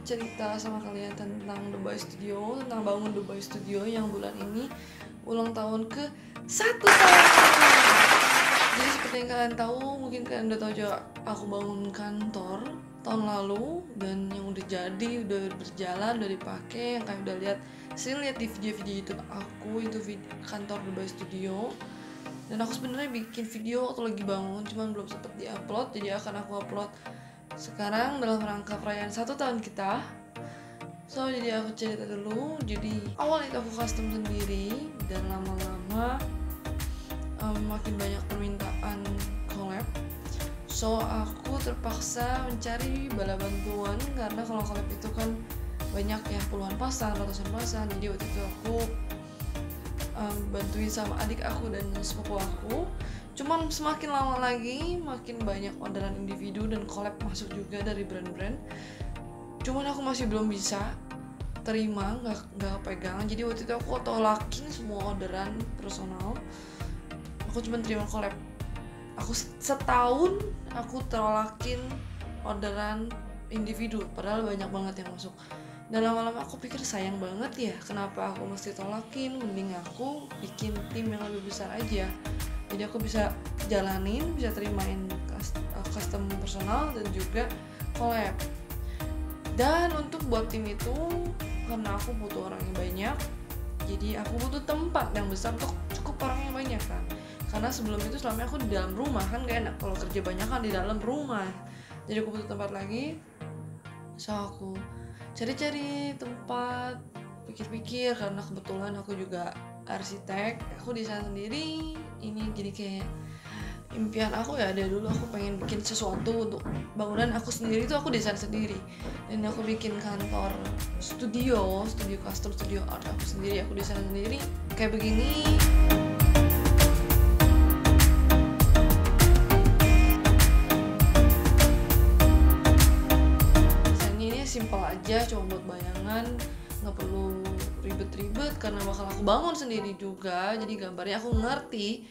cerita sama kalian tentang The Boy Studio, tentang bangun The Boy Studio yang bulan ini ulang tahun ke 1 tahun. Jadi seperti yang kalian tahu, mungkin kalian udah tahu juga, aku bangun kantor tahun lalu dan yang udah jadi, udah berjalan, udah dipakai, yang kalian udah lihat di video-video YouTube aku itu kantor The Boy Studio. Dan aku sebenarnya bikin video waktu lagi bangun, cuman belum sempet diupload, jadi akan aku upload sekarang dalam rangka perayaan 1 tahun kita. So jadi aku cerita dulu. Jadi awal itu aku custom sendiri dan lama-lama makin banyak permintaan collab. So aku terpaksa mencari bala bantuan karena kalau collab itu kan banyak ya, puluhan pasang, ratusan pasang. Jadi waktu itu aku bantuin sama adik aku dan sepupu aku. Cuman semakin lama lagi makin banyak orderan individu dan collab masuk juga dari brand-brand. Cuman aku masih belum bisa terima, nggak pegang. Jadi waktu itu aku tolakin semua orderan personal. Aku cuma terima collab. Aku setahun aku tolakin orderan individu, padahal banyak banget yang masuk. Dan lama-lama aku pikir sayang banget ya, kenapa aku mesti tolakin, mending aku bikin tim yang lebih besar aja. Jadi aku bisa jalanin, bisa terimain custom personal dan juga collab. Dan untuk buat tim itu, karena aku butuh orang yang banyak, jadi aku butuh tempat yang besar untuk cukup orang yang banyak kan. Karena sebelum itu selama aku di dalam rumah kan gak enak kalau kerja banyak kan di dalam rumah. Jadi aku butuh tempat lagi. So aku cari-cari tempat, pikir-pikir, karena kebetulan aku juga arsitek, aku desain sendiri. Ini jadi kayak impian aku ya, dari dulu aku pengen bikin sesuatu untuk bangunan aku sendiri, itu aku desain sendiri. Dan aku bikin kantor studio custom, studio art aku sendiri, aku desain sendiri kayak begini. Simpel aja, cuma buat bayangan, nggak perlu ribet-ribet karena bakal aku bangun sendiri juga. Jadi gambarnya aku ngerti,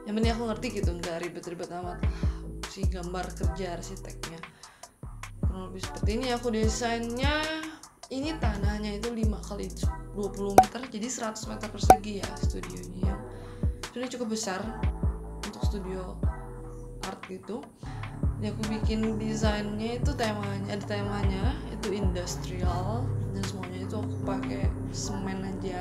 yang penting aku ngerti gitu, nggak ribet-ribet amat si gambar kerja arsiteknya. Kurang lebih seperti ini aku desainnya. Ini tanahnya itu 5x20 meter, jadi 100 meter persegi ya studionya. Ini cukup besar untuk studio art gitu. Jadi aku bikin desainnya itu ada temanya itu industrial, dan semuanya itu aku pakai semen aja.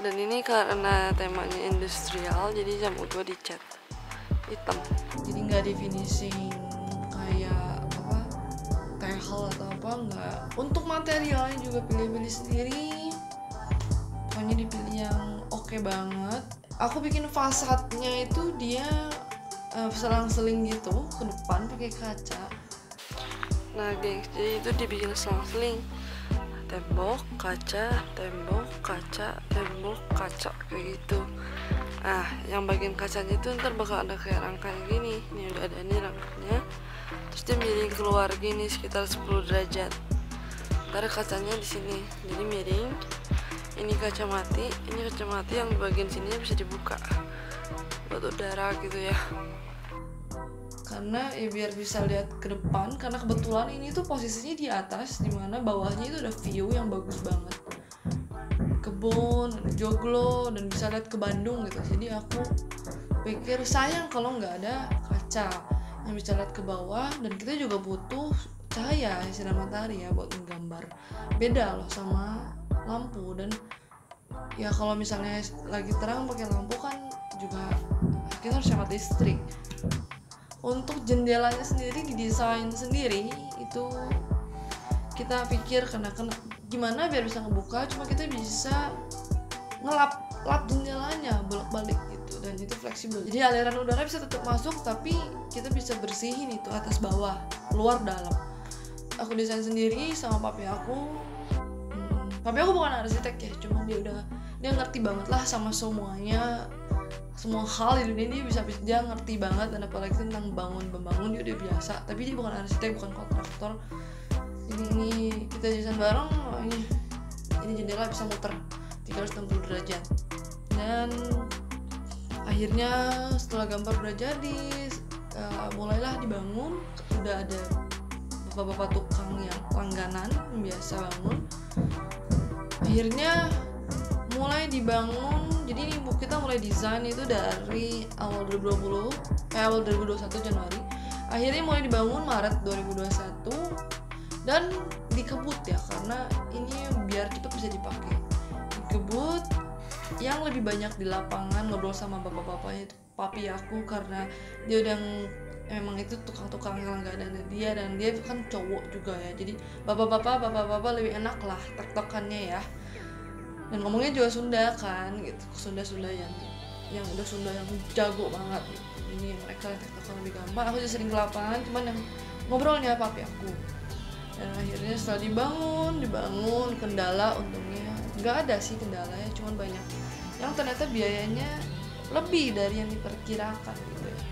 Dan ini karena temanya industrial, jadi jam gue dicat hitam. Jadi nggak di finishing kayak apa tehel atau apa, nggak. Untuk materialnya juga pilih-pilih sendiri. Pokoknya dipilih yang oke banget. Aku bikin fasadnya itu dia selang-seling gitu ke depan pakai kaca. Nah gengs, jadi itu dibikin selang-seling, tembok kaca, tembok kaca, tembok kaca kayak gitu. Nah yang bagian kacanya itu ntar bakal ada kayak rangkanya gini. Ini udah ada nih rangkanya, terus dia miring keluar gini sekitar 10 derajat. Ntar kacanya di sini, jadi miring. Ini kaca mati, yang di bagian sininya bisa dibuka buat udara gitu ya. Karena ya biar bisa lihat ke depan, karena kebetulan ini tuh posisinya di atas, dimana bawahnya itu ada view yang bagus banget, kebun, joglo, dan bisa lihat ke Bandung gitu. Jadi aku pikir sayang kalau nggak ada kaca yang bisa lihat ke bawah, dan kita juga butuh cahaya sinar matahari ya buat menggambar. Beda loh sama lampu, dan ya kalau misalnya lagi terang pakai lampu kan juga kita harus hemat listrik. Untuk jendelanya sendiri didesain sendiri, itu kita pikir karena gimana biar bisa ngebuka, cuma kita bisa ngelap jendelanya bolak-balik gitu, dan itu fleksibel. Jadi aliran udara bisa tetap masuk, tapi kita bisa bersihin itu atas bawah, luar dalam. Aku desain sendiri sama papi aku. Papi aku bukan arsitek ya, cuma dia ngerti banget lah sama semuanya. Semua hal di dunia dia ngerti banget, dan apalagi tentang membangun dia udah biasa. Tapi dia bukan arsitek, bukan kontraktor. Jadi ini kita desain bareng. Ini jendela bisa muter 360 derajat. Dan akhirnya setelah gambar udah jadi, mulailah dibangun. Udah ada bapak-bapak tukang yang langganan biasa bangun. Akhirnya mulai dibangun. Jadi ini kita mulai desain itu dari awal 2021 Januari. Akhirnya mulai dibangun Maret 2021 dan dikebut ya, karena ini biar cepat bisa dipakai. Dikebut yang lebih banyak di lapangan, ngobrol sama bapak-bapaknya itu papi aku, karena dia udah emang itu tukang-tukang langganannya dia, dan dia kan cowok juga ya, jadi bapak-bapak lebih enak lah tektokannya ya, dan ngomongnya juga Sunda kan gitu, Sunda yang udah Sunda yang jago banget gitu. Ini mereka yang tektokan lebih gampang, aku juga sering ke lapangan, cuman yang ngobrolnya papi aku. Dan akhirnya setelah dibangun kendala, untungnya nggak ada sih kendalanya, cuman banyak yang ternyata biayanya lebih dari yang diperkirakan gitu ya,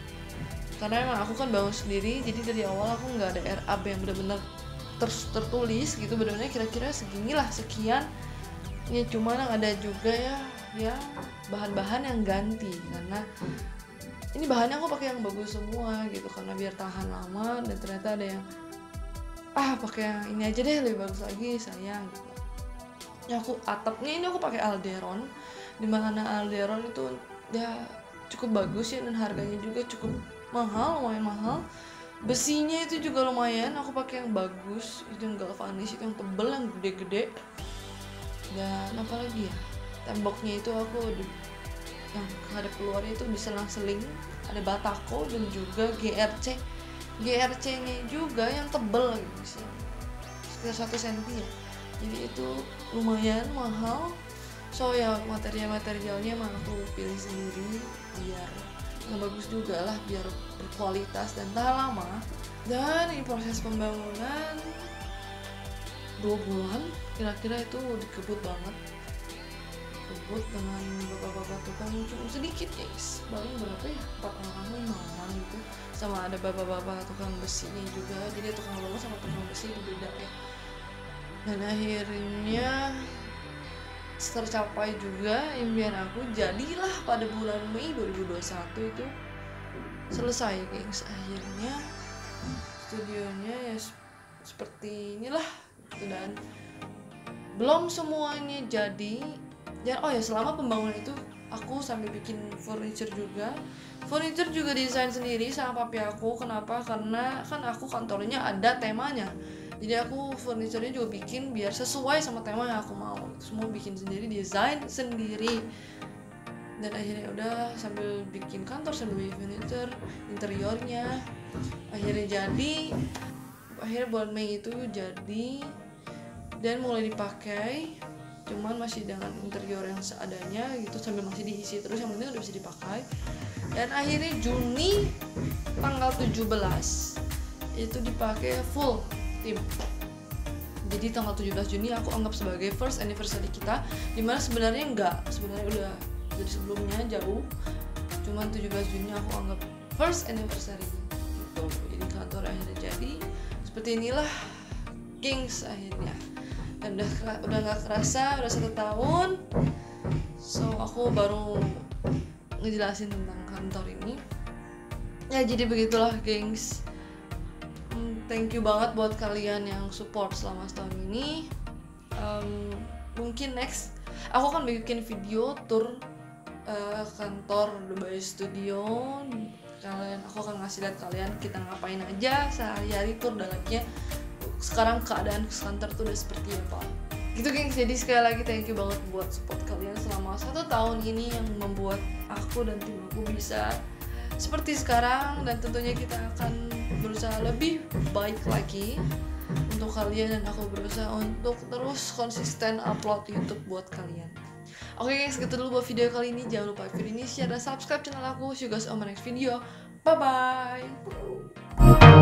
karena emang aku kan bangun sendiri, jadi dari awal aku nggak ada RAB yang benar-benar tertulis gitu, benar-benar kira-kira segini lah, sekian ya, cuman yang ada juga ya bahan-bahan yang ganti, karena ini bahannya aku pakai yang bagus semua gitu, karena biar tahan lama, dan ternyata ada yang pakai yang ini aja deh, lebih bagus lagi sayang gitu. Ya aku atapnya ini aku pakai Alderon, dimana Alderon itu ya cukup bagus ya, dan harganya juga cukup lumayan mahal. Besinya itu juga lumayan, aku pakai yang bagus, itu yang galvanis, itu yang tebel, yang gede-gede. Dan apalagi ya, temboknya itu aku yang ada keluarnya itu diselang-seling, ada batako dan juga GRC-nya juga yang tebel gitu sih, sekitar 1 cm ya. Jadi itu lumayan mahal. So ya materialnya mah aku pilih sendiri biar yang bagus juga lah, biar berkualitas dan tahan lama. Dan ini proses pembangunan 2 bulan kira-kira, itu dikebut banget, kebut dengan bapak-bapak tukang cukup sedikit guys, baru berapa ya, 4 orang 5 orang gitu, sama ada bapak-bapak tukang besinya juga, jadi tukang bangun sama tukang besi itu beda ya. Dan akhirnya tercapai juga impian aku, jadilah pada bulan Mei 2021 itu selesai guys. Akhirnya studionya ya seperti inilah gitu, dan belum semuanya jadi. Dan selama pembangunan itu aku sambil bikin furniture juga desain sendiri sama papi aku. Kenapa? Karena kan aku kantornya ada temanya, jadi aku furniture-nya juga bikin biar sesuai sama tema yang aku mau. Semua bikin sendiri, desain sendiri. Dan akhirnya udah sambil bikin kantor, sambil bikin furniture, interiornya. Akhirnya bulan Mei itu jadi dan mulai dipakai. Cuman masih dengan interior yang seadanya gitu, sambil masih diisi terus, yang penting udah bisa dipakai. Dan akhirnya Juni tanggal 17 itu dipakai full tim. Jadi tanggal 17 Juni aku anggap sebagai first anniversary kita, dimana sebenarnya udah jadi sebelumnya jauh, cuman 17 Juni aku anggap first anniversary gitu. Jadi kantor akhirnya jadi seperti inilah Kings akhirnya. Dan udah nggak kerasa udah 1 tahun. So aku baru ngejelasin tentang kantor ini ya, jadi begitulah gengs. Thank you banget buat kalian yang support selama setahun ini. Mungkin next aku akan bikin video tour kantor Dubai Studio. Aku akan ngasih lihat kalian kita ngapain aja sehari-hari, tour dalamnya sekarang keadaan kantor tuh udah seperti apa gitu gengs. Jadi sekali lagi thank you banget buat support kalian selama 1 tahun ini, yang membuat aku dan tim aku bisa seperti sekarang, dan tentunya kita akan berusaha lebih baik lagi untuk kalian, dan aku berusaha untuk terus konsisten upload YouTube buat kalian. Oke guys, gitu dulu buat video kali ini. Jangan lupa video ini, share dan subscribe channel aku. See you guys on my next video. Bye bye.